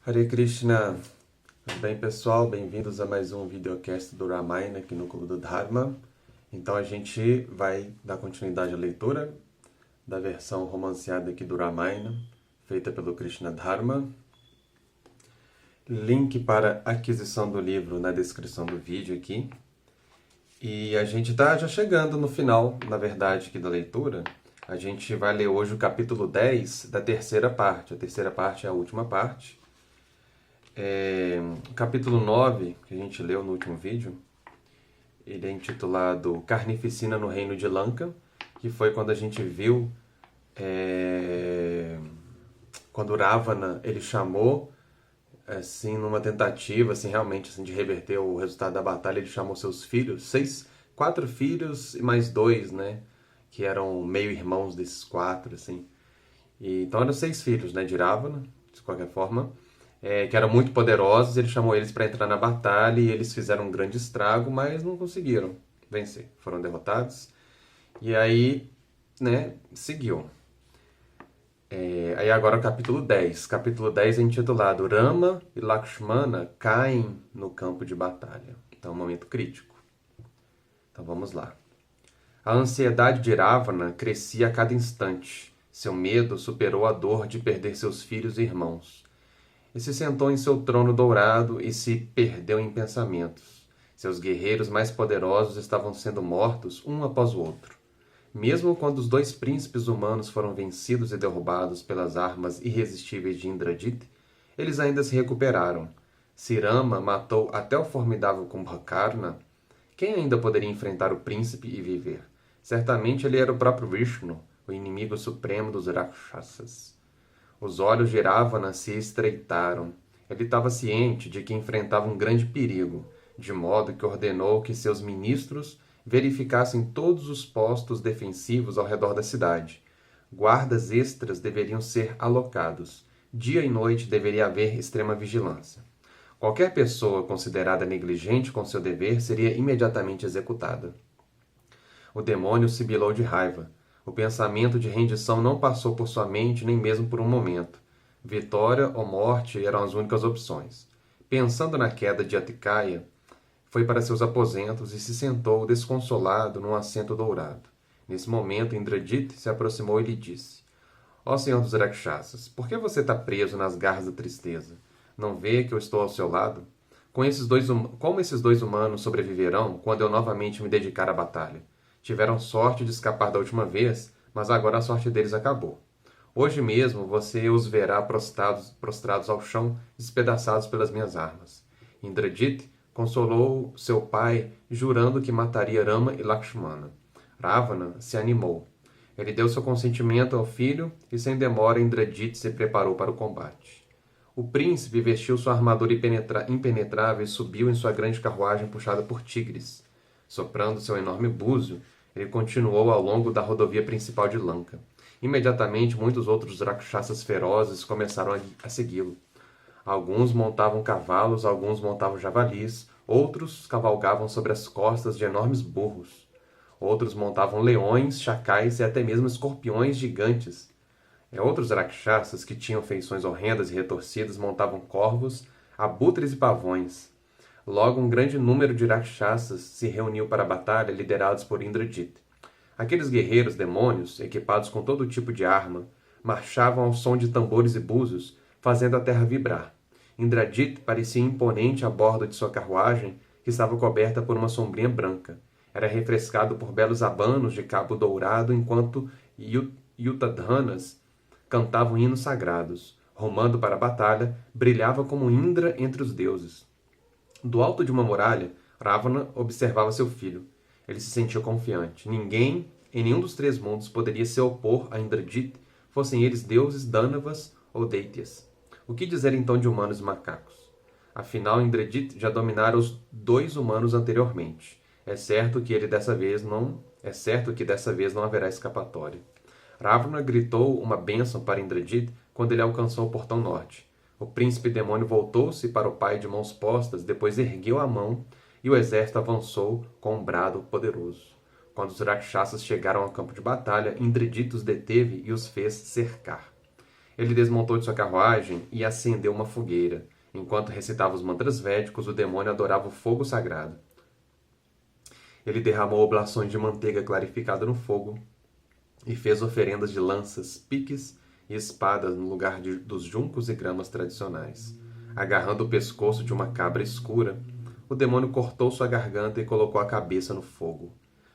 Hare Krishna. Tudo bem, pessoal? Bem-vindos a mais um videocast do Ramayana aqui no Clube do Dharma. Então a gente vai dar continuidade à leitura da versão romanceada aqui do Ramayana, feita pelo Krishna Dharma. Link para aquisição do livro na descrição do vídeo aqui. E a gente está já chegando no final, na verdade, aqui da leitura. A gente vai ler hoje o capítulo 10 da terceira parte. A terceira parte é a última parte. O capítulo 9, que a gente leu no último vídeo, ele é intitulado Carnificina no Reino de Lanka, que foi quando a gente viu, quando Ravana ele chamou, assim, numa tentativa, assim, realmente, assim, de reverter o resultado da batalha, ele chamou seus filhos, 4 filhos e mais 2, né, que eram meio-irmãos desses 4, assim. Então eram 6 filhos, né, de Ravana, de qualquer forma. Que eram muito poderosos, ele chamou eles para entrar na batalha e eles fizeram um grande estrago, mas não conseguiram vencer, foram derrotados. E aí, né, seguiu. Aí agora o capítulo 10. Capítulo 10 é intitulado Rama e Lakshmana caem no campo de batalha. Então é um momento crítico. Então vamos lá. A ansiedade de Ravana crescia a cada instante. Seu medo superou a dor de perder seus filhos e irmãos. E se sentou em seu trono dourado e se perdeu em pensamentos. Seus guerreiros mais poderosos estavam sendo mortos um após o outro. Mesmo quando os 2 príncipes humanos foram vencidos e derrubados pelas armas irresistíveis de Indrajit, eles ainda se recuperaram. Se Rama matou até o formidável Kumbhakarna, quem ainda poderia enfrentar o príncipe e viver? Certamente ele era o próprio Vishnu, o inimigo supremo dos Rakshasas. Os olhos de Ravana se estreitaram. Ele estava ciente de que enfrentava um grande perigo, de modo que ordenou que seus ministros verificassem todos os postos defensivos ao redor da cidade. Guardas extras deveriam ser alocados. Dia e noite deveria haver extrema vigilância. Qualquer pessoa considerada negligente com seu dever seria imediatamente executada. O demônio sibilou de raiva. O pensamento de rendição não passou por sua mente nem mesmo por um momento. Vitória ou morte eram as únicas opções. Pensando na queda de Atikaya, foi para seus aposentos e se sentou desconsolado num assento dourado. Nesse momento, Indrajit se aproximou e lhe disse: Ó Senhor dos Rakshasas, por que você está preso nas garras da tristeza? Não vê que eu estou ao seu lado? Como esses dois humanos sobreviverão quando eu novamente me dedicar à batalha? Tiveram sorte de escapar da última vez, mas agora a sorte deles acabou. Hoje mesmo você os verá prostrados ao chão, despedaçados pelas minhas armas. Indrajit consolou seu pai, jurando que mataria Rama e Lakshmana. Ravana se animou. Ele deu seu consentimento ao filho e, sem demora, Indrajit se preparou para o combate. O príncipe vestiu sua armadura impenetrável e subiu em sua grande carruagem puxada por tigres. Soprando seu enorme búzio, ele continuou ao longo da rodovia principal de Lanka. Imediatamente, muitos outros rakshasas ferozes começaram a segui-lo. Alguns montavam cavalos, alguns montavam javalis, outros cavalgavam sobre as costas de enormes burros. Outros montavam leões, chacais e até mesmo escorpiões gigantes. Outros rakshasas que tinham feições horrendas e retorcidas montavam corvos, abutres e pavões. Logo, um grande número de rakshasas se reuniu para a batalha, liderados por Indrajit. Aqueles guerreiros demônios, equipados com todo tipo de arma, marchavam ao som de tambores e búzios, fazendo a terra vibrar. Indrajit parecia imponente a bordo de sua carruagem, que estava coberta por uma sombrinha branca. Era refrescado por belos abanos de cabo dourado, enquanto Yutadhanas cantavam hinos sagrados. Rumando para a batalha, brilhava como Indra entre os deuses. Do alto de uma muralha, Ravana observava seu filho. Ele se sentia confiante. Ninguém, em nenhum dos 3 mundos, poderia se opor a Indrajit, fossem eles deuses, dânavas ou deityas. O que dizer então de humanos e macacos? Afinal, Indrajit já dominara os 2 humanos anteriormente. É certo que dessa vez não haverá escapatória. Ravana gritou uma bênção para Indrajit quando ele alcançou o portão norte. O príncipe demônio voltou-se para o pai de mãos postas, depois ergueu a mão e o exército avançou com um brado poderoso. Quando os rakshasas chegaram ao campo de batalha, Indrajit os deteve e os fez cercar. Ele desmontou de sua carruagem e acendeu uma fogueira. Enquanto recitava os mantras védicos, o demônio adorava o fogo sagrado. Ele derramou oblações de manteiga clarificada no fogo e fez oferendas de lanças, piques e espadas no lugar dos juncos e gramas tradicionais. Agarrando o pescoço de uma cabra escura, o demônio cortou sua garganta e colocou a cabeça no fogo.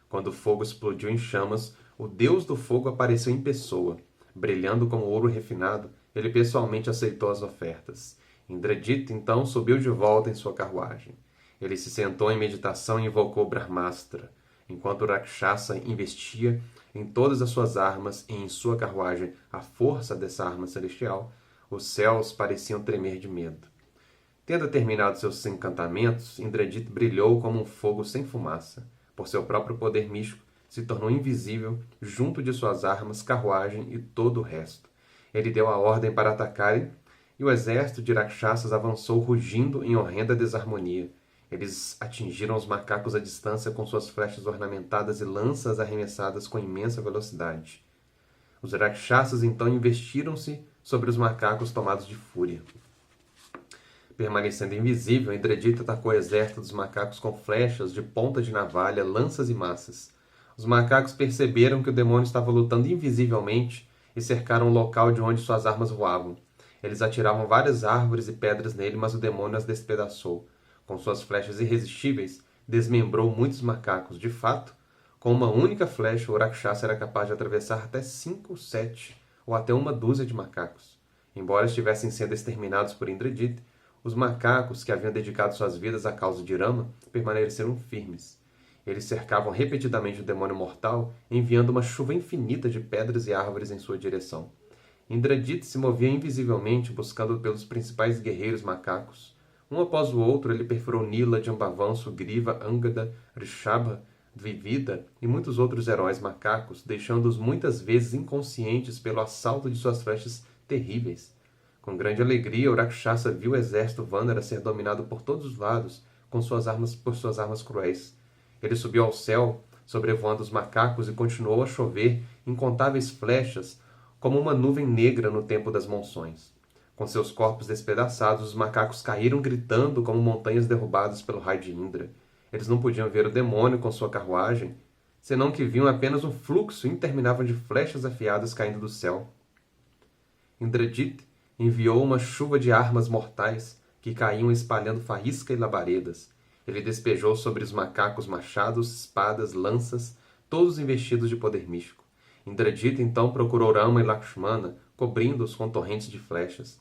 Quando o fogo explodiu em chamas, o deus do fogo apareceu em pessoa. Brilhando como ouro refinado, ele pessoalmente aceitou as ofertas. Indrajita, então, subiu de volta em sua carruagem. Ele se sentou em meditação e invocou Brahmastra, enquanto o Rakshasa investia em todas as suas armas e em sua carruagem a força dessa arma celestial. Os céus pareciam tremer de medo. Tendo terminado seus encantamentos, Indrajita brilhou como um fogo sem fumaça. Por seu próprio poder místico, se tornou invisível junto de suas armas, carruagem e todo o resto. Ele deu a ordem para atacarem, e o exército de Rakshasas avançou rugindo em horrenda desarmonia. Eles atingiram os macacos à distância com suas flechas ornamentadas e lanças arremessadas com imensa velocidade. Os Rakshasas então investiram-se sobre os macacos tomados de fúria. Permanecendo invisível, Indrajita atacou o exército dos macacos com flechas de ponta de navalha, lanças e massas. Os macacos perceberam que o demônio estava lutando invisivelmente e cercaram o local de onde suas armas voavam. Eles atiravam várias árvores e pedras nele, mas o demônio as despedaçou. Com suas flechas irresistíveis, desmembrou muitos macacos. De fato, com uma única flecha, o Rakshasa era capaz de atravessar até 5, 7 ou até uma dúzia de macacos. Embora estivessem sendo exterminados por Indrajita, os macacos que haviam dedicado suas vidas à causa de Rama permaneceram firmes. Eles cercavam repetidamente o demônio mortal, enviando uma chuva infinita de pedras e árvores em sua direção. Indrajita se movia invisivelmente, buscando pelos principais guerreiros macacos. Um após o outro, ele perfurou Nila, Jambavan, Sugriva, Angada, Rishabha, Dvivida e muitos outros heróis macacos, deixando-os muitas vezes inconscientes pelo assalto de suas flechas terríveis. Com grande alegria, o Rakshasa viu o exército Vanara ser dominado por todos os lados por suas armas cruéis. Ele subiu ao céu, sobrevoando os macacos, e continuou a chover incontáveis flechas, como uma nuvem negra no tempo das monções. Com seus corpos despedaçados, os macacos caíram gritando como montanhas derrubadas pelo raio de Indra. Eles não podiam ver o demônio com sua carruagem, senão que viam apenas um fluxo interminável de flechas afiadas caindo do céu. Indrajita enviou uma chuva de armas mortais que caíam espalhando faísca e labaredas. Ele despejou sobre os macacos machados, espadas, lanças, todos investidos de poder místico. Indrajita então procurou Rama e Lakshmana, cobrindo-os com torrentes de flechas.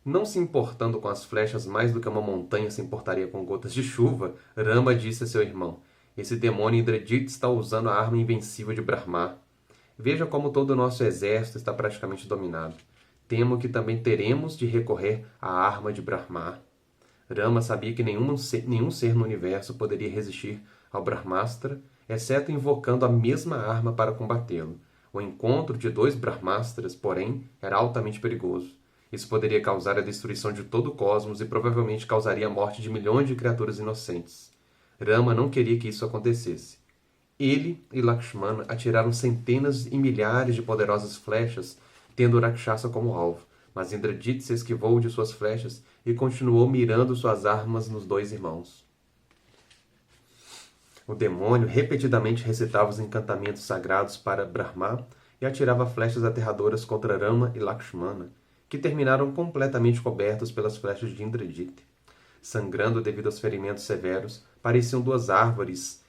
Não se importando com as flechas mais do que uma montanha se importaria com gotas de chuva, Rama disse a seu irmão: "Esse demônio Indrajita está usando a arma invencível de Brahma. Veja como todo o nosso exército está praticamente dominado. Temo que também teremos de recorrer à arma de Brahma." Rama sabia que nenhum ser no universo poderia resistir ao Brahmastra, exceto invocando a mesma arma para combatê-lo. O encontro de dois Brahmastras, porém, era altamente perigoso. Isso poderia causar a destruição de todo o cosmos e provavelmente causaria a morte de milhões de criaturas inocentes. Rama não queria que isso acontecesse. Ele e Lakshmana atiraram centenas e milhares de poderosas flechas, tendo o Rakshasa como alvo, mas Indrajita se esquivou de suas flechas e continuou mirando suas armas nos dois irmãos. O demônio repetidamente recitava os encantamentos sagrados para Brahma e atirava flechas aterradoras contra Rama e Lakshmana, que terminaram completamente cobertos pelas flechas de Indrajita. Sangrando devido aos ferimentos severos, pareciam duas árvores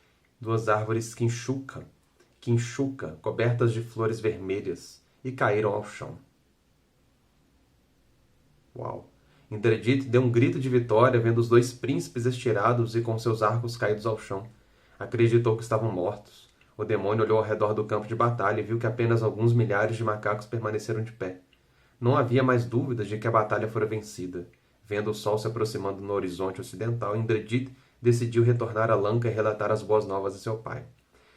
quinchuca, cobertas de flores vermelhas, e caíram ao chão. Uau! Indrajita deu um grito de vitória vendo os dois príncipes estirados e com seus arcos caídos ao chão. Acreditou que estavam mortos. O demônio olhou ao redor do campo de batalha e viu que apenas alguns milhares de macacos permaneceram de pé. Não havia mais dúvidas de que a batalha fora vencida. Vendo o sol se aproximando no horizonte ocidental, Indrajita decidiu retornar a Lanka e relatar as boas novas a seu pai.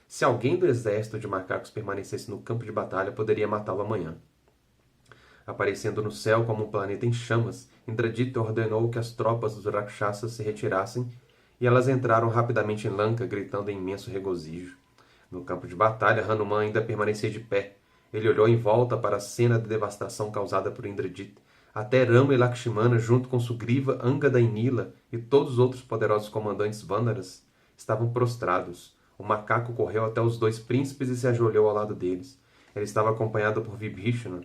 Se alguém do exército de macacos permanecesse no campo de batalha, poderia matá-lo amanhã. Aparecendo no céu como um planeta em chamas, Indrajita ordenou que as tropas dos Rakshasas se retirassem e elas entraram rapidamente em Lanka, gritando em imenso regozijo. No campo de batalha, Hanuman ainda permanecia de pé. Ele olhou em volta para a cena de devastação causada por Indrajit. Até Rama e Lakshmana, junto com Sugriva, Angada e Nila e todos os outros poderosos comandantes Vanaras, estavam prostrados. O macaco correu até os dois príncipes e se ajoelhou ao lado deles. Ele estava acompanhado por Vibhishana,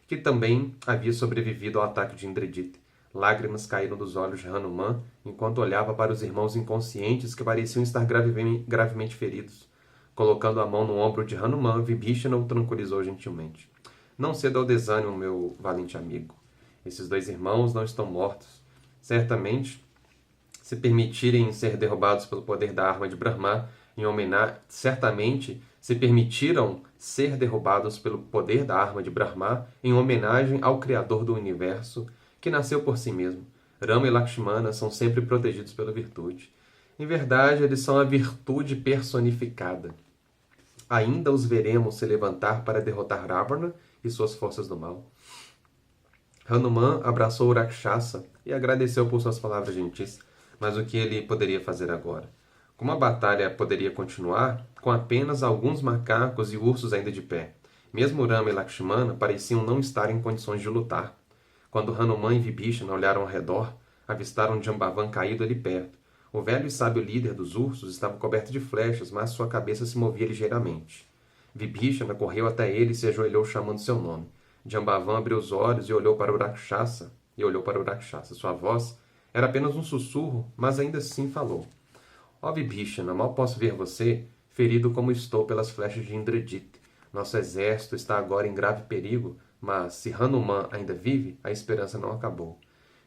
que também havia sobrevivido ao ataque de Indrajit. Lágrimas caíram dos olhos de Hanuman enquanto olhava para os irmãos inconscientes que pareciam estar gravemente feridos. Colocando a mão no ombro de Hanuman, Vibhishana o tranquilizou gentilmente. Não ceda ao desânimo, meu valente amigo. Esses dois irmãos não estão mortos. Certamente, se permitirem ser derrubados pelo poder da arma de Brahma, certamente se permitiram ser derrubados pelo poder da arma de Brahma em homenagem ao Criador do Universo, que nasceu por si mesmo. Rama e Lakshmana são sempre protegidos pela virtude. Em verdade, eles são a virtude personificada. Ainda os veremos se levantar para derrotar Ravana e suas forças do mal. Hanuman abraçou o Rakshasa e agradeceu por suas palavras gentis, mas o que ele poderia fazer agora? Como a batalha poderia continuar com apenas alguns macacos e ursos ainda de pé? Mesmo Rama e Lakshmana pareciam não estar em condições de lutar. Quando Hanuman e Vibhishana olharam ao redor, avistaram Jambavan caído ali perto. O velho e sábio líder dos ursos estava coberto de flechas, mas sua cabeça se movia ligeiramente. Vibhishana correu até ele e se ajoelhou chamando seu nome. Jambavan abriu os olhos e olhou para o Rakshasa. Sua voz era apenas um sussurro, mas ainda assim falou. Ó Vibhishana, mal posso ver você, ferido como estou pelas flechas de Indrajit. Nosso exército está agora em grave perigo, mas se Hanuman ainda vive, a esperança não acabou.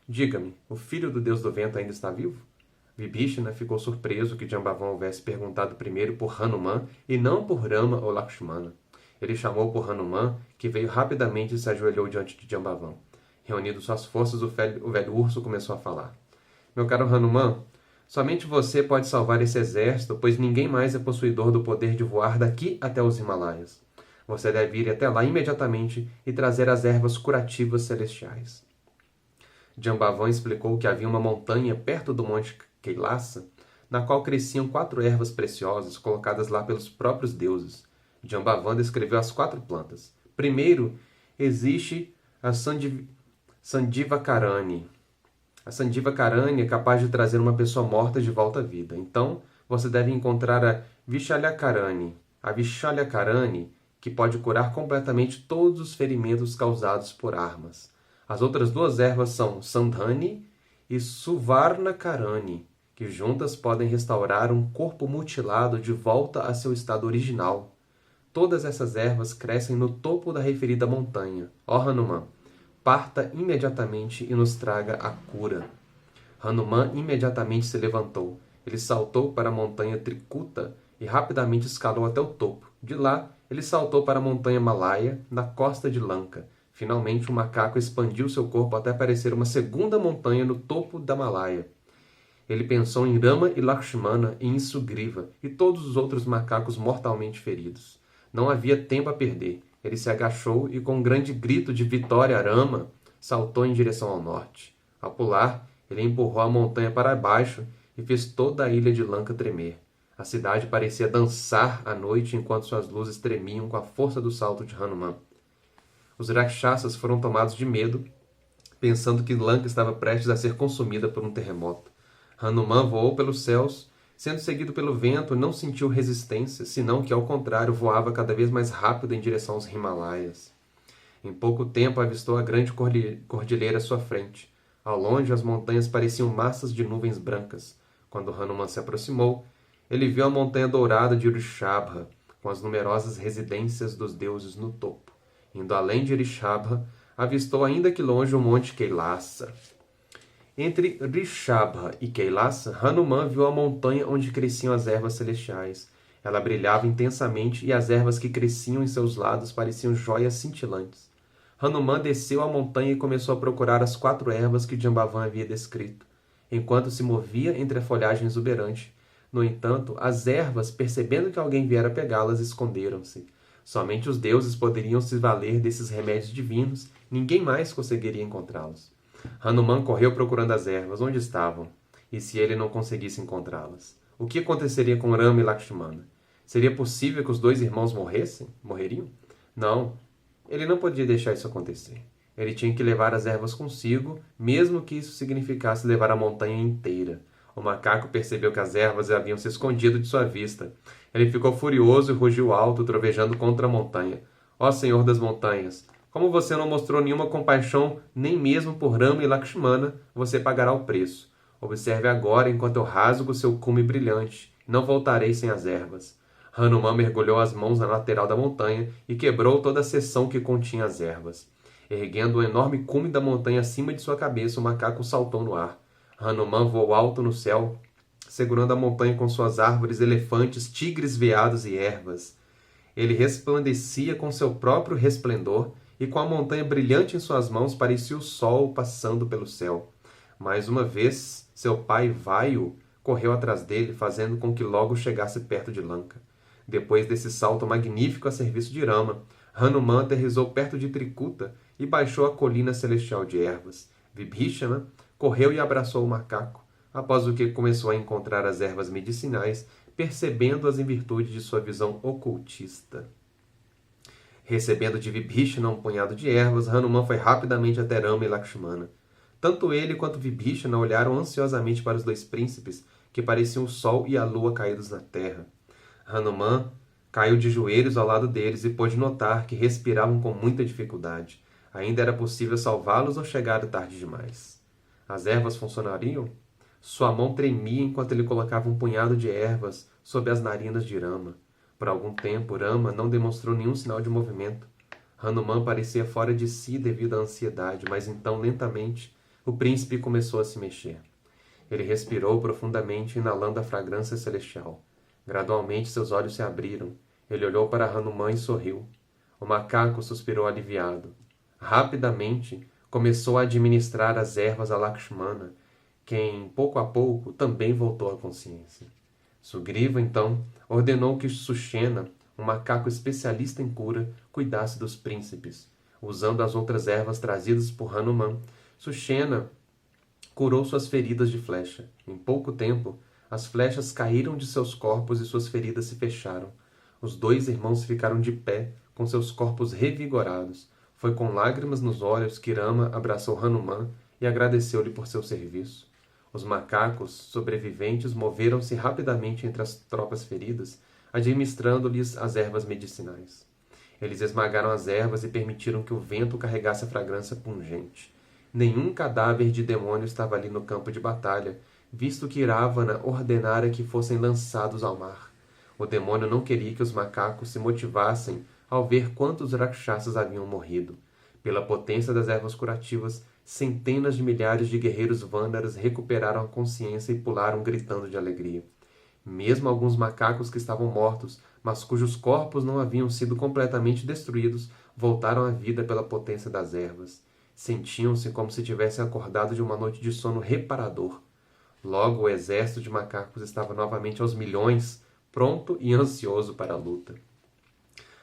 Diga-me, o filho do deus do vento ainda está vivo? Vibhishana ficou surpreso que Jambavan houvesse perguntado primeiro por Hanuman e não por Rama ou Lakshmana. Ele chamou por Hanuman, que veio rapidamente e se ajoelhou diante de Jambavan. Reunindo suas forças, o velho urso começou a falar. Meu caro Hanuman, somente você pode salvar esse exército, pois ninguém mais é possuidor do poder de voar daqui até os Himalaias. Você deve ir até lá imediatamente e trazer as ervas curativas celestiais. Jambavan explicou que havia uma montanha perto do monte Kailasa, na qual cresciam 4 ervas preciosas colocadas lá pelos próprios deuses. Jambavan descreveu as 4 plantas. Primeiro, existe a Sandivakarani. A Sandivakarani é capaz de trazer uma pessoa morta de volta à vida. Então, você deve encontrar a Vishalyakarani. A Vishalyakarani, que pode curar completamente todos os ferimentos causados por armas. As outras 2 ervas são Sandhani e Suvarnakarani, que juntas podem restaurar um corpo mutilado de volta a seu estado original. Todas essas ervas crescem no topo da referida montanha. Ó Hanuman, parta imediatamente e nos traga a cura. Hanuman imediatamente se levantou. Ele saltou para a montanha Trikuta e rapidamente escalou até o topo. De lá, ele saltou para a montanha Malaya, na costa de Lanka. Finalmente, o macaco expandiu seu corpo até parecer uma segunda montanha no topo da Malaya. Ele pensou em Rama e Lakshmana e em Sugriva e todos os outros macacos mortalmente feridos. Não havia tempo a perder. Ele se agachou e, com um grande grito de vitória, Rama saltou em direção ao norte. Ao pular, ele empurrou a montanha para baixo e fez toda a ilha de Lanka tremer. A cidade parecia dançar à noite enquanto suas luzes tremiam com a força do salto de Hanuman. Os Rakshasas foram tomados de medo, pensando que Lanka estava prestes a ser consumida por um terremoto. Hanuman voou pelos céus, sendo seguido pelo vento, não sentiu resistência, senão que, ao contrário, voava cada vez mais rápido em direção aos Himalaias. Em pouco tempo avistou a grande cordilheira à sua frente. Ao longe, as montanhas pareciam massas de nuvens brancas. Quando Hanuman se aproximou, ele viu a montanha dourada de Rishabha, com as numerosas residências dos deuses no topo. Indo além de Rishabha, avistou ainda que longe o monte Kailasa. Entre Rishabha e Kailasa, Hanuman viu a montanha onde cresciam as ervas celestiais. Ela brilhava intensamente e as ervas que cresciam em seus lados pareciam joias cintilantes. Hanuman desceu a montanha e começou a procurar as 4 ervas que Jambavan havia descrito, enquanto se movia entre a folhagem exuberante. No entanto, as ervas, percebendo que alguém viera pegá-las, esconderam-se. Somente os deuses poderiam se valer desses remédios divinos, ninguém mais conseguiria encontrá-los. Hanuman correu procurando as ervas, onde estavam, e se ele não conseguisse encontrá-las? O que aconteceria com Rama e Lakshmana? Seria possível que os 2 irmãos morreriam? Não, Ele não podia deixar isso acontecer. Ele tinha que levar as ervas consigo, mesmo que isso significasse levar a montanha inteira. O macaco percebeu que as ervas haviam se escondido de sua vista. Ele ficou furioso e rugiu alto, trovejando contra a montanha. Ó Senhor das montanhas, como você não mostrou nenhuma compaixão, nem mesmo por Rama e Lakshmana, você pagará o preço. Observe agora enquanto eu rasgo seu cume brilhante. Não voltarei sem as ervas. Hanuman mergulhou as mãos na lateral da montanha e quebrou toda a seção que continha as ervas. Erguendo o enorme cume da montanha acima de sua cabeça, o macaco saltou no ar. Hanuman voou alto no céu, segurando a montanha com suas árvores, elefantes, tigres, veados e ervas. Ele resplandecia com seu próprio resplendor, e com a montanha brilhante em suas mãos parecia o sol passando pelo céu. Mais uma vez, seu pai Vayu correu atrás dele, fazendo com que logo chegasse perto de Lanka. Depois desse salto magnífico a serviço de Rama, Hanuman aterrissou perto de Trikuta e baixou a colina celestial de ervas. Vibhishana correu e abraçou o macaco, após o que começou a encontrar as ervas medicinais, percebendo-as em virtude de sua visão ocultista. Recebendo de Vibhishana um punhado de ervas, Hanuman foi rapidamente até Rama e Lakshmana. Tanto ele quanto Vibhishana olharam ansiosamente para os dois príncipes, que pareciam o sol e a lua caídos na terra. Hanuman caiu de joelhos ao lado deles e pôde notar que respiravam com muita dificuldade. Ainda era possível salvá-los ou chegaram tarde demais. As ervas funcionariam? Sua mão tremia enquanto ele colocava um punhado de ervas sob as narinas de Rama. Por algum tempo, Rama não demonstrou nenhum sinal de movimento. Hanuman parecia fora de si devido à ansiedade, mas então, lentamente, o príncipe começou a se mexer. Ele respirou profundamente, inalando a fragrância celestial. Gradualmente, seus olhos se abriram. Ele olhou para Hanuman e sorriu. O macaco suspirou aliviado. Rapidamente, começou a administrar as ervas a Lakshmana, quem, pouco a pouco, também voltou à consciência. Sugriva, então, ordenou que Sushena, um macaco especialista em cura, cuidasse dos príncipes. Usando as outras ervas trazidas por Hanuman, Sushena curou suas feridas de flecha. Em pouco tempo, as flechas caíram de seus corpos e suas feridas se fecharam. Os dois irmãos ficaram de pé, com seus corpos revigorados. Foi com lágrimas nos olhos que Rama abraçou Hanuman e agradeceu-lhe por seu serviço. Os macacos sobreviventes moveram-se rapidamente entre as tropas feridas, administrando-lhes as ervas medicinais. Eles esmagaram as ervas e permitiram que o vento carregasse a fragrância pungente. Nenhum cadáver de demônio estava ali no campo de batalha, visto que Ravana ordenara que fossem lançados ao mar. O demônio não queria que os macacos se motivassem ao ver quantos rakshasas haviam morrido. Pela potência das ervas curativas, centenas de milhares de guerreiros vândaras recuperaram a consciência e pularam gritando de alegria. Mesmo alguns macacos que estavam mortos, mas cujos corpos não haviam sido completamente destruídos, voltaram à vida pela potência das ervas. Sentiam-se como se tivessem acordado de uma noite de sono reparador. Logo o exército de macacos estava novamente aos milhões, pronto e ansioso para a luta.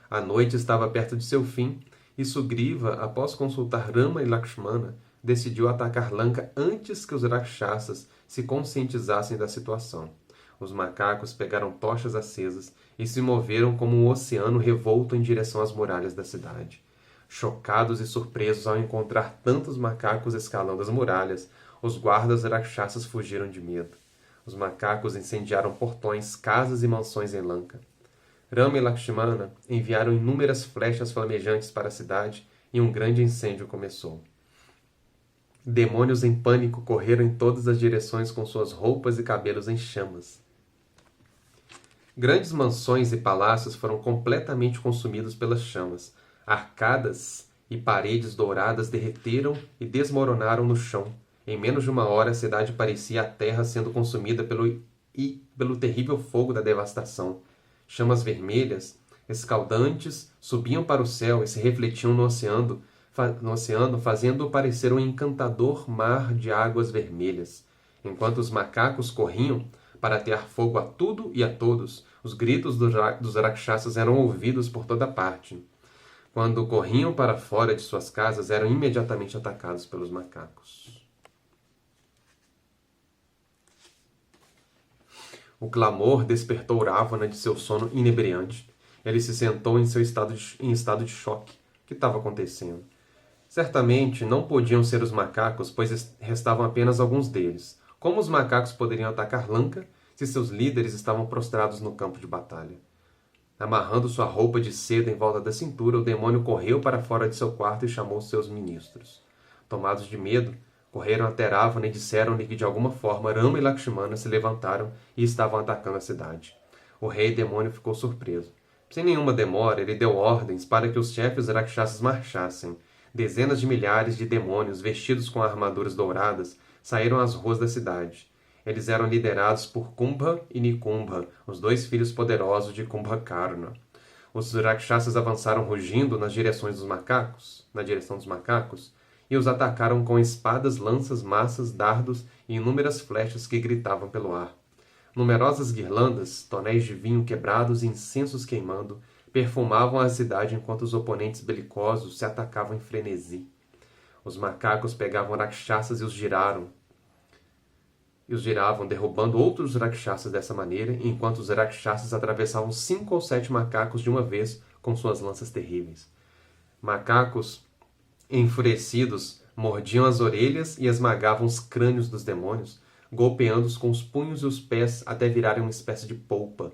A noite estava perto de seu fim, e Sugriva, após consultar Rama e Lakshmana, decidiu atacar Lanka antes que os Rakshasas se conscientizassem da situação. Os macacos pegaram tochas acesas e se moveram como um oceano revolto em direção às muralhas da cidade. Chocados e surpresos ao encontrar tantos macacos escalando as muralhas, os guardas Rakshasas fugiram de medo. Os macacos incendiaram portões, casas e mansões em Lanka. Rama e Lakshmana enviaram inúmeras flechas flamejantes para a cidade e um grande incêndio começou. Demônios em pânico correram em todas as direções com suas roupas e cabelos em chamas. Grandes mansões e palácios foram completamente consumidos pelas chamas. Arcadas e paredes douradas derreteram e desmoronaram no chão. Em menos de uma hora, a cidade parecia a terra sendo consumida pelo terrível fogo da devastação. Chamas vermelhas, escaldantes, subiam para o céu e se refletiam no oceano, fazendo-o parecer um encantador mar de águas vermelhas. Enquanto os macacos corriam para atear fogo a tudo e a todos, os gritos dos Rakshasas eram ouvidos por toda parte. Quando corriam para fora de suas casas, eram imediatamente atacados pelos macacos. O clamor despertou Ravana de seu sono inebriante. Ele se sentou em estado de choque. que estava acontecendo. Certamente não podiam ser os macacos, pois restavam apenas alguns deles. Como os macacos poderiam atacar Lanka se seus líderes estavam prostrados no campo de batalha? Amarrando sua roupa de seda em volta da cintura, o demônio correu para fora de seu quarto e chamou seus ministros. Tomados de medo, correram até Ravana e disseram-lhe que de alguma forma Rama e Lakshmana se levantaram e estavam atacando a cidade. O rei demônio ficou surpreso. Sem nenhuma demora, ele deu ordens para que os chefes rakshasas marchassem. Dezenas de milhares de demônios vestidos com armaduras douradas saíram às ruas da cidade. Eles eram liderados por Kumbha e Nikumbha, os dois filhos poderosos de Kumbhakarna. Os rakshasas avançaram rugindo na direção dos macacos, e os atacaram com espadas, lanças, maças, dardos e inúmeras flechas que gritavam pelo ar. Numerosas guirlandas, tonéis de vinho quebrados e incensos queimando, perfumavam a cidade enquanto os oponentes belicosos se atacavam em frenesi. Os macacos pegavam rakshasas e os giravam, derrubando outros rakshasas dessa maneira, enquanto os rakshasas atravessavam 5 ou 7 macacos de uma vez com suas lanças terríveis. Macacos enfurecidos mordiam as orelhas e esmagavam os crânios dos demônios, golpeando-os com os punhos e os pés até virarem uma espécie de polpa.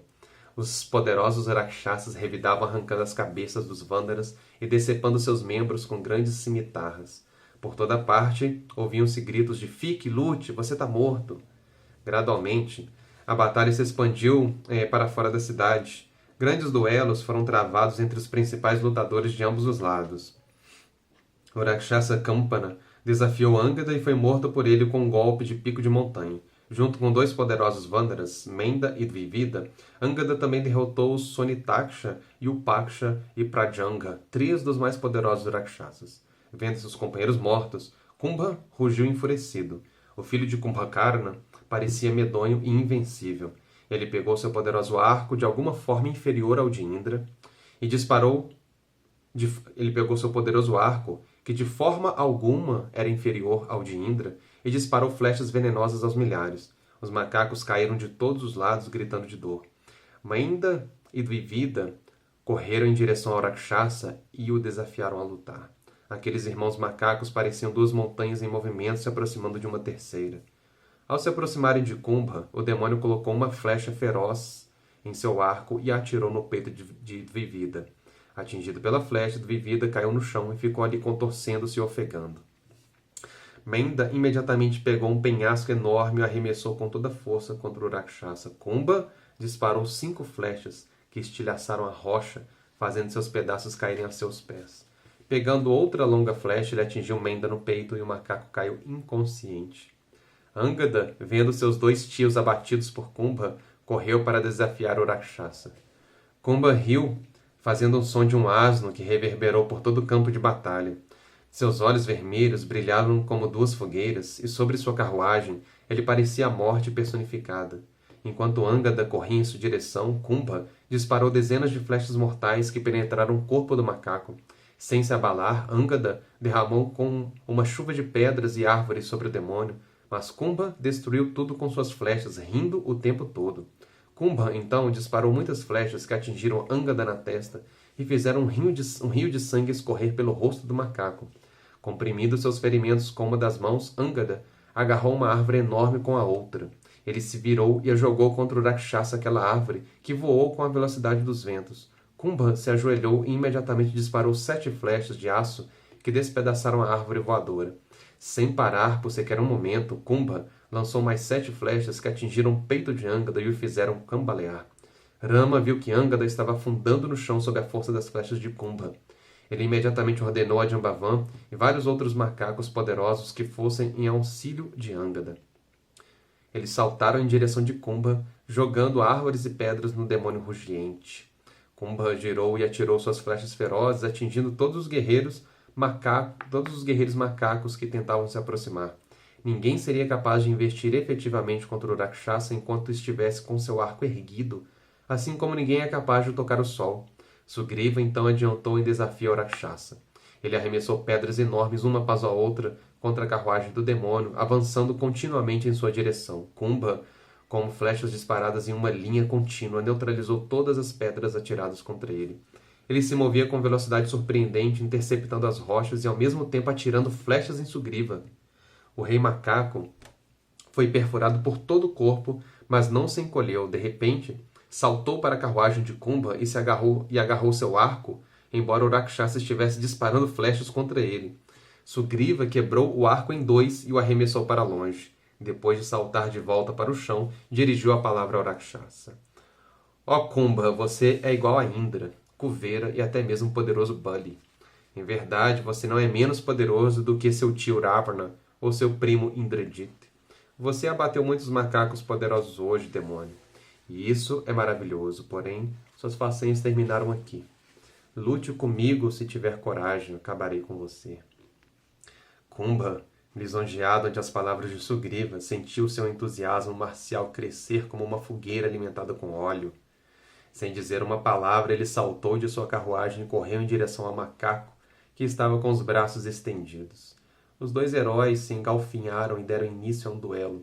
Os poderosos rakshasas revidavam arrancando as cabeças dos vândaras e decepando seus membros com grandes cimitarras. Por toda parte, ouviam-se gritos de "Fique, lute, você está morto!". Gradualmente, a batalha se expandiu para fora da cidade. Grandes duelos foram travados entre os principais lutadores de ambos os lados. O Rakshasa Kampana desafiou Angada e foi morto por ele com um golpe de pico de montanha. Junto com 2 poderosos Vandaras, Menda e Dvivida, Angada também derrotou os Sonitaksha, Yupaksha e Prajanga, 3 dos mais poderosos Rakshasas. Vendo seus companheiros mortos, Kumbha rugiu enfurecido. O filho de Kumbhakarna parecia medonho e invencível. Ele pegou seu poderoso arco de alguma forma inferior ao de Indra e disparou. Ele pegou seu poderoso arco, que de forma alguma era inferior ao de Indra, e disparou flechas venenosas aos milhares. Os macacos caíram de todos os lados, gritando de dor. Menda e Dvivida correram em direção ao Rakshasa e o desafiaram a lutar. Aqueles irmãos macacos pareciam 2 montanhas em movimento se aproximando de uma terceira. Ao se aproximarem de Kumbha, o demônio colocou uma flecha feroz em seu arco e a atirou no peito de Dvivida. Atingido pela flecha, Dvivida caiu no chão e ficou ali contorcendo-se e ofegando. Menda imediatamente pegou um penhasco enorme e o arremessou com toda a força contra o Rakshasa. Kumbha disparou 5 flechas que estilhaçaram a rocha, fazendo seus pedaços caírem a seus pés. Pegando outra longa flecha, ele atingiu Menda no peito e o macaco caiu inconsciente. Angada, vendo seus 2 tios abatidos por Kumbha, correu para desafiar o Rakshasa. Kumbha riu, fazendo um som de um asno que reverberou por todo o campo de batalha. Seus olhos vermelhos brilhavam como 2 fogueiras, e sobre sua carruagem ele parecia a morte personificada. Enquanto Angada corria em sua direção, Kumbha disparou dezenas de flechas mortais que penetraram o corpo do macaco. Sem se abalar, Angada derramou com uma chuva de pedras e árvores sobre o demônio, mas Kumbha destruiu tudo com suas flechas, rindo o tempo todo. Kumbha, então, disparou muitas flechas que atingiram Angada na testa e fizeram um rio de sangue escorrer pelo rosto do macaco. Comprimindo seus ferimentos com uma das mãos, Angada agarrou uma árvore enorme com a outra. Ele se virou e a jogou contra o Rakshasa aquela árvore, que voou com a velocidade dos ventos. Kumbha se ajoelhou e imediatamente disparou 7 flechas de aço que despedaçaram a árvore voadora. Sem parar por sequer um momento, Kumbha lançou mais 7 flechas que atingiram o peito de Angada e o fizeram cambalear. Rama viu que Angada estava afundando no chão sob a força das flechas de Kumbha. Ele imediatamente ordenou a Jambavan e vários outros macacos poderosos que fossem em auxílio de Angada. Eles saltaram em direção de Kumbha, jogando árvores e pedras no demônio rugiente. Kumbha girou e atirou suas flechas ferozes, atingindo todos os guerreiros macacos que tentavam se aproximar. Ninguém seria capaz de investir efetivamente contra o Rakshasa enquanto estivesse com seu arco erguido, assim como ninguém é capaz de tocar o sol. Sugriva então adiantou em desafio ao Rakshasa. Ele arremessou pedras enormes uma após a outra contra a carruagem do demônio, avançando continuamente em sua direção. Kumbha, como flechas disparadas em uma linha contínua, neutralizou todas as pedras atiradas contra ele. Ele se movia com velocidade surpreendente, interceptando as rochas e ao mesmo tempo atirando flechas em Sugriva. O rei macaco foi perfurado por todo o corpo, mas não se encolheu. De repente, saltou para a carruagem de Kumba e agarrou seu arco, embora o Rakshasa estivesse disparando flechas contra ele. Sugriva quebrou o arco em dois e o arremessou para longe. Depois de saltar de volta para o chão, dirigiu a palavra ao Rakshasa. Ó Kumba, você é igual a Indra, Kuvera e até mesmo o poderoso Bali. Em verdade, você não é menos poderoso do que seu tio Ravana ou seu primo Indrajit. Você abateu muitos macacos poderosos hoje, demônio. E isso é maravilhoso, porém, suas façanhas terminaram aqui. Lute comigo se tiver coragem, acabarei com você. Kumba, lisonjeado ante as palavras de Sugriva, sentiu seu entusiasmo marcial crescer como uma fogueira alimentada com óleo. Sem dizer uma palavra, ele saltou de sua carruagem e correu em direção ao macaco, que estava com os braços estendidos. Os dois heróis se engalfinharam e deram início a um duelo.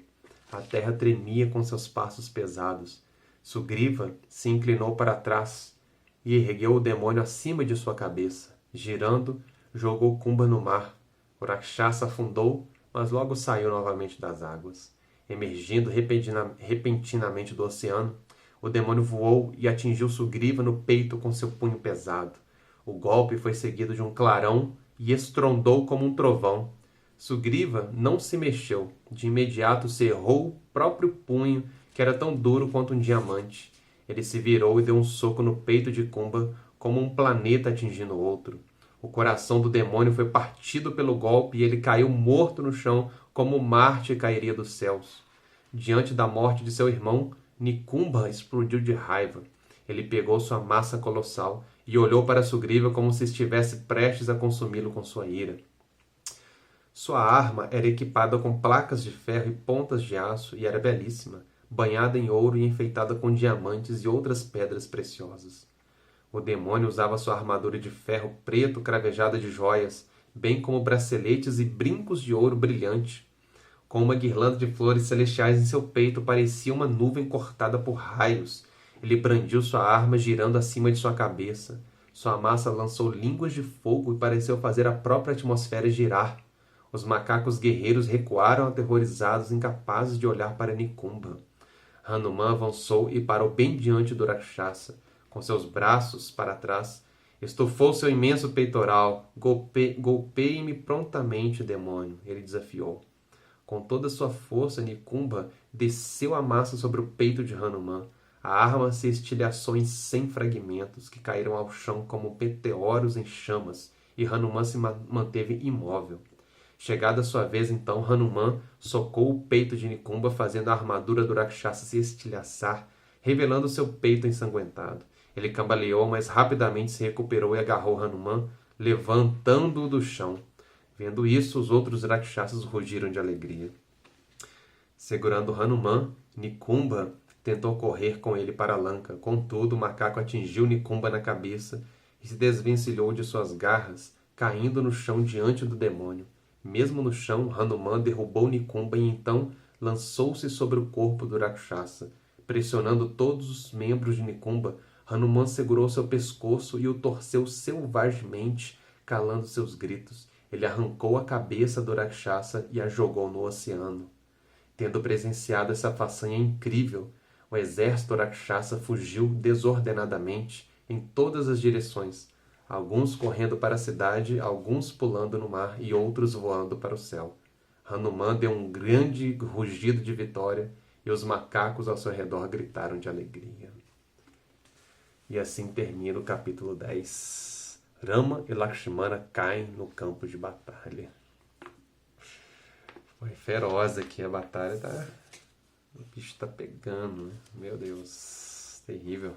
A terra tremia com seus passos pesados. Sugriva se inclinou para trás e ergueu o demônio acima de sua cabeça. Girando, jogou Kumba no mar. O Rakshasa afundou, mas logo saiu novamente das águas. Emergindo repentinamente do oceano, o demônio voou e atingiu Sugriva no peito com seu punho pesado. O golpe foi seguido de um clarão e estrondou como um trovão. Sugriva não se mexeu. De imediato cerrou o próprio punho, que era tão duro quanto um diamante. Ele se virou e deu um soco no peito de Kumba, como um planeta atingindo outro. O coração do demônio foi partido pelo golpe e ele caiu morto no chão, como Marte cairia dos céus. Diante da morte de seu irmão, Nikumba explodiu de raiva. Ele pegou sua massa colossal e olhou para Sugriva como se estivesse prestes a consumi-lo com sua ira. Sua arma era equipada com placas de ferro e pontas de aço e era belíssima, banhada em ouro e enfeitada com diamantes e outras pedras preciosas. O demônio usava sua armadura de ferro preto cravejada de joias, bem como braceletes e brincos de ouro brilhante. Com uma guirlanda de flores celestiais em seu peito, parecia uma nuvem cortada por raios. Ele brandiu sua arma girando acima de sua cabeça. Sua massa lançou línguas de fogo e pareceu fazer a própria atmosfera girar. Os macacos guerreiros recuaram aterrorizados, incapazes de olhar para Nikumba. Hanuman avançou e parou bem diante do Rakshasa. Com seus braços para trás, estufou seu imenso peitoral. Golpeie-me prontamente, demônio, ele desafiou. Com toda sua força, Nikumba desceu a massa sobre o peito de Hanuman. A arma se estilhaçou em 100 fragmentos, que caíram ao chão como meteoros em chamas, e Hanuman se manteve imóvel. Chegada a sua vez, então, Hanuman socou o peito de Nikumba, fazendo a armadura do Rakshasa se estilhaçar, revelando seu peito ensanguentado. Ele cambaleou, mas rapidamente se recuperou e agarrou Hanuman, levantando-o do chão. Vendo isso, os outros Rakshasas rugiram de alegria. Segurando Hanuman, Nikumba tentou correr com ele para Lanka. Contudo, o macaco atingiu Nikumba na cabeça e se desvencilhou de suas garras, caindo no chão diante do demônio. Mesmo no chão, Hanuman derrubou Nikumba e então lançou-se sobre o corpo do Rakshasa. Pressionando todos os membros de Nikumba, Hanuman segurou seu pescoço e o torceu selvagemente, calando seus gritos. Ele arrancou a cabeça do Rakshasa e a jogou no oceano. Tendo presenciado essa façanha incrível, o exército Rakshasa fugiu desordenadamente em todas as direções, alguns correndo para a cidade, alguns pulando no mar e outros voando para o céu. Hanuman deu um grande rugido de vitória e os macacos ao seu redor gritaram de alegria. E assim termina o capítulo 10. Rama e Lakshmana caem no campo de batalha. Foi feroz aqui a batalha, tá? O bicho tá pegando, né? Meu Deus, terrível.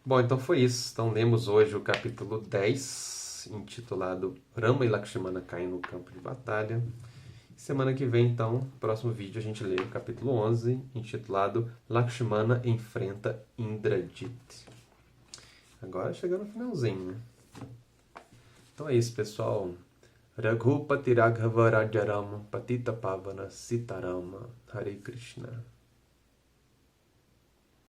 Bom, então foi isso. Então lemos hoje o capítulo 10, intitulado Rama e Lakshmana caem no campo de batalha. Semana que vem, então, próximo vídeo, a gente lê o capítulo 11, intitulado Lakshmana enfrenta Indrajit. Agora chegando no finalzinho, né? Então é isso, pessoal. Raghupati Raghava Rajarama Patita Pavana Sitarama Hare Krishna.